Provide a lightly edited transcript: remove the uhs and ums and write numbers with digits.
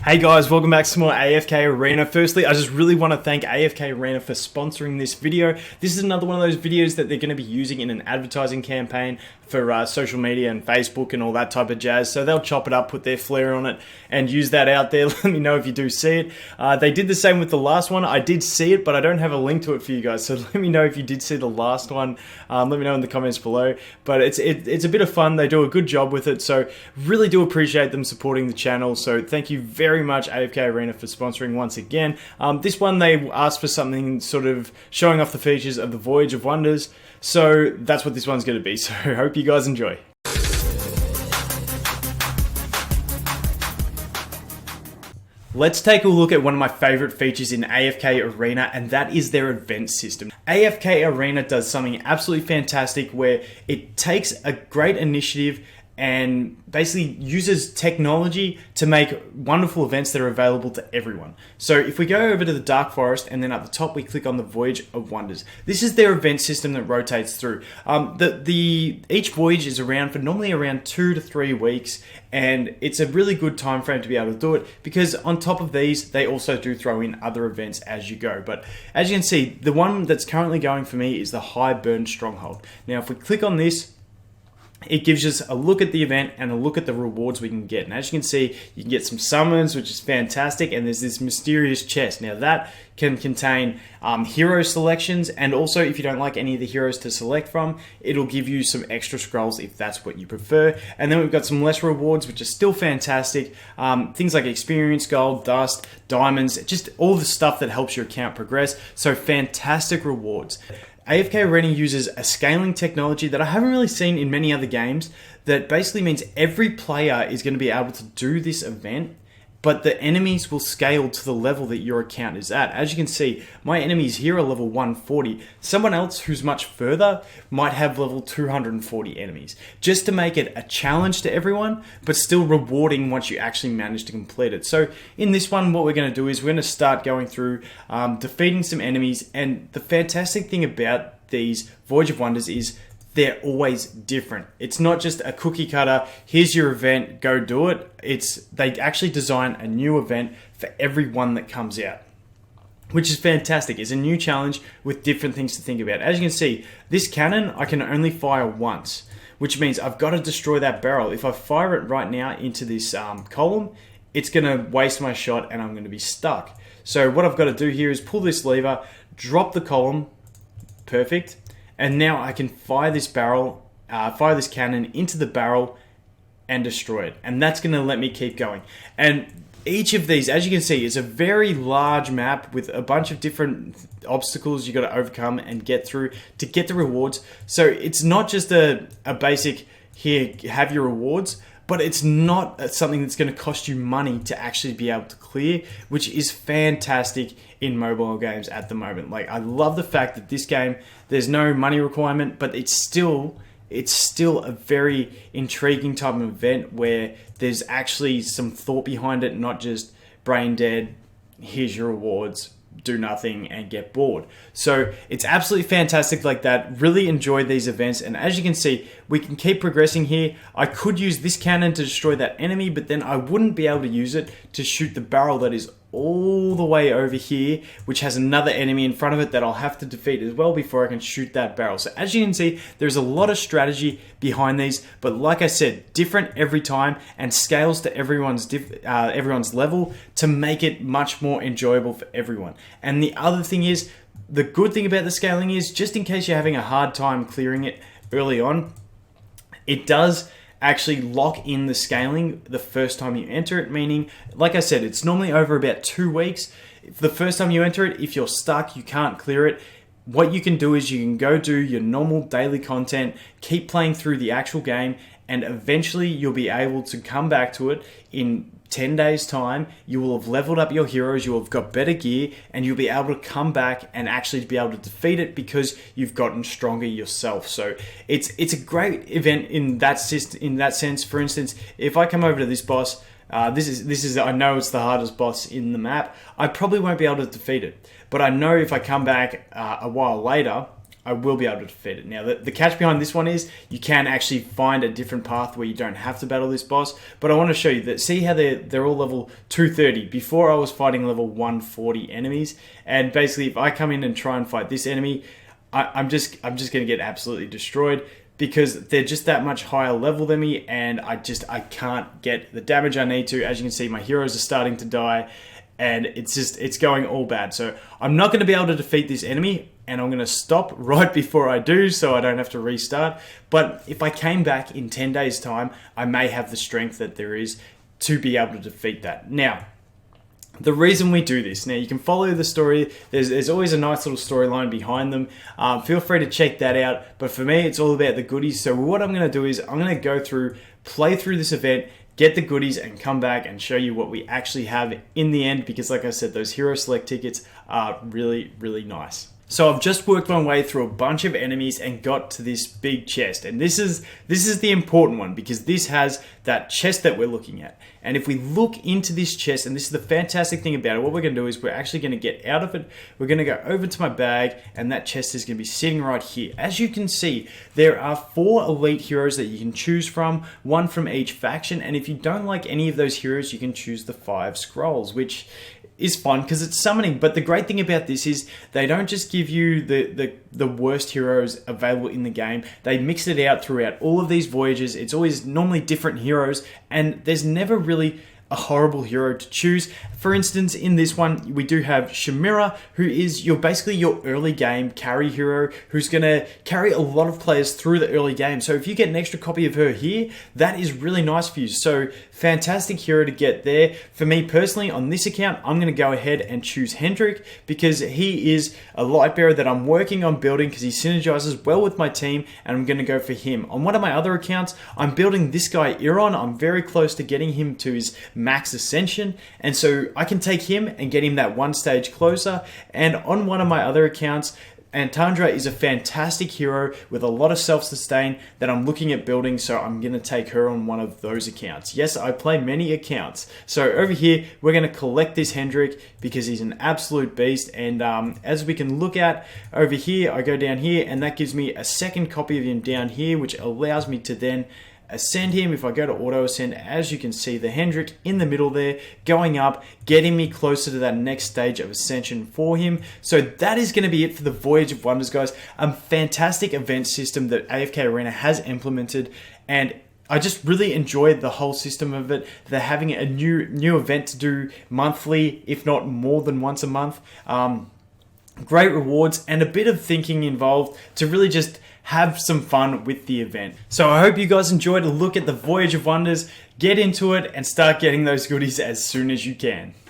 Hey guys, welcome back to some more AFK Arena. Firstly, I just really want to thank AFK Arena for sponsoring this video. This is another one of those videos that they're going to be using in an advertising campaign for social media and Facebook and all that type of jazz. So they'll chop it up, put their flair on it, and use that out there. Let me know if you do see it. They did the same with the last one. I did see it, but I don't have a link to it for you guys. So let me know if you did see the last one. Let me know in the comments below. But it's a bit of fun. They do a good job with it. So really do appreciate them supporting the channel. So thank you very much, AFK Arena, for sponsoring once again. This one, they asked for something sort of showing off the features of the Voyage of Wonders. So that's what this one's going to be. So I hope you guys enjoy. Let's take a look at one of my favorite features in AFK Arena, and that is their event system. AFK Arena does something absolutely fantastic where it takes a great initiative and basically uses technology to make wonderful events that are available to everyone. So if we go over to the Dark Forest and then at the top we click on the Voyage of Wonders, this is their event system that rotates through. Each voyage is around for normally around 2 to 3 weeks, and it's a really good time frame to be able to do it because on top of these they also do throw in other events as you go. But as you can see, the one that's currently going for me is the High Burn Stronghold. Now if we click on this, it gives us a look at the event and a look at the rewards we can get. And as you can see, you can get some summons, which is fantastic, and there's this mysterious chest. Now that can contain hero selections, and also if you don't like any of the heroes to select from, it'll give you some extra scrolls if that's what you prefer. And then we've got some less rewards, which are still fantastic. Things like experience, gold, dust, diamonds, just all the stuff that helps your account progress. So fantastic rewards. AFK Arena uses a scaling technology that I haven't really seen in many other games, that basically means every player is going to be able to do this event, but the enemies will scale to the level that your account is at. As you can see, my enemies here are level 140. Someone else who's much further might have level 240 enemies, just to make it a challenge to everyone, but still rewarding once you actually manage to complete it. So in this one, what we're going to do is we're going to start going through defeating some enemies, and the fantastic thing about these Voyage of Wonders is they're always different. It's not just a cookie cutter, here's your event, go do it. They actually design a new event for every one that comes out, which is fantastic. It's a new challenge with different things to think about. As you can see, this cannon I can only fire once, which means I've got to destroy that barrel. If I fire it right now into this column, it's going to waste my shot and I'm going to be stuck. So what I've got to do here is pull this lever, drop the column, perfect. And now I can fire this cannon into the barrel and destroy it. And that's going to let me keep going. And each of these, as you can see, is a very large map with a bunch of different obstacles you got to overcome and get through to get the rewards. So it's not just a basic, here, have your rewards, but it's not something that's going to cost you money to actually be able to clear, which is fantastic in mobile games at the moment. Like, I love the fact that this game, there's no money requirement, but it's still a very intriguing type of event where there's actually some thought behind it, not just brain dead, here's your rewards, do nothing and get bored. So it's absolutely fantastic like that. Really enjoyed these events, and as you can see, we can keep progressing here. I could use this cannon to destroy that enemy, but then I wouldn't be able to use it to shoot the barrel that is all the way over here, which has another enemy in front of it that I'll have to defeat as well before I can shoot that barrel. So as you can see, there's a lot of strategy behind these, but like I said, different every time and scales to everyone's level to make it much more enjoyable for everyone. And the other thing is, the good thing about the scaling is, just in case you're having a hard time clearing it early on, it does actually lock in the scaling the first time you enter it, meaning, like I said, it's normally over about 2 weeks. The first time you enter it, if you're stuck, you can't clear it, what you can do is you can go do your normal daily content, keep playing through the actual game, and eventually you'll be able to come back to it in 10 days time. You will have leveled up your heroes, you will have got better gear, and you'll be able to come back and actually be able to defeat it because you've gotten stronger yourself. So it's a great event in that sense. For instance, if I come over to this boss, this is I know it's the hardest boss in the map. I probably won't be able to defeat it, but I know if I come back a while later, I will be able to defeat it. Now, the catch behind this one is you can actually find a different path where you don't have to battle this boss. But I want to show you that. See how they're all level 230. Before I was fighting level 140 enemies, and basically if I come in and try and fight this enemy, I'm just going to get absolutely destroyed because they're just that much higher level than me, and I can't get the damage I need to. As you can see, my heroes are starting to die, and it's going all bad. So I'm not going to be able to defeat this enemy, and I'm going to stop right before I do so I don't have to restart. But if I came back in 10 days time, I may have the strength that there is to be able to defeat that. Now, the reason we do this, now you can follow the story, there's always a nice little storyline behind them. Feel free to check that out, but for me it's all about the goodies. So what I'm going to do is I'm going to go through, play through this event, get the goodies, and come back and show you what we actually have in the end, because like I said, those hero select tickets are really, really nice. So I've just worked my way through a bunch of enemies and got to this big chest. And this is the important one, because this has that chest that we're looking at. And if we look into this chest, and this is the fantastic thing about it, what we're going to do is we're actually going to get out of it. We're going to go over to my bag, and that chest is going to be sitting right here. As you can see, there are 4 elite heroes that you can choose from, 1 from each faction. And if you don't like any of those heroes, you can choose the 5 scrolls, which is fun because it's summoning. But the great thing about this is they don't just give you the worst heroes available in the game. They mix it out throughout all of these voyages. It's always normally different heroes, and there's never really a horrible hero to choose. For instance, in this one, we do have Shamira, who is basically your early game carry hero, who's going to carry a lot of players through the early game. So if you get an extra copy of her here, that is really nice for you. So fantastic hero to get there. For me personally, on this account, I'm going to go ahead and choose Hendrik, because he is a light bearer that I'm working on building, because he synergizes well with my team, and I'm going to go for him. On one of my other accounts, I'm building this guy, Iron. I'm very close to getting him to his max ascension, and so I can take him and get him that 1 stage closer. And on one of my other accounts, Antandra is a fantastic hero with a lot of self-sustain that I'm looking at building, so I'm going to take her on one of those accounts. Yes, I play many accounts. So over here, we're going to collect this Hendrik because he's an absolute beast. And as we can look at over here, I go down here, and that gives me a second copy of him down here, which allows me to then ascend him. If I go to auto ascend, as you can see, the Hendrik in the middle there, going up, getting me closer to that next stage of ascension for him. So that is going to be it for the Voyage of Wonders, guys. A fantastic event system that AFK Arena has implemented, and I just really enjoyed the whole system of it. They're having a new event to do monthly, if not more than once a month. Great rewards and a bit of thinking involved to really just have some fun with the event. So I hope you guys enjoyed a look at the Voyage of Wonders. Get into it and start getting those goodies as soon as you can.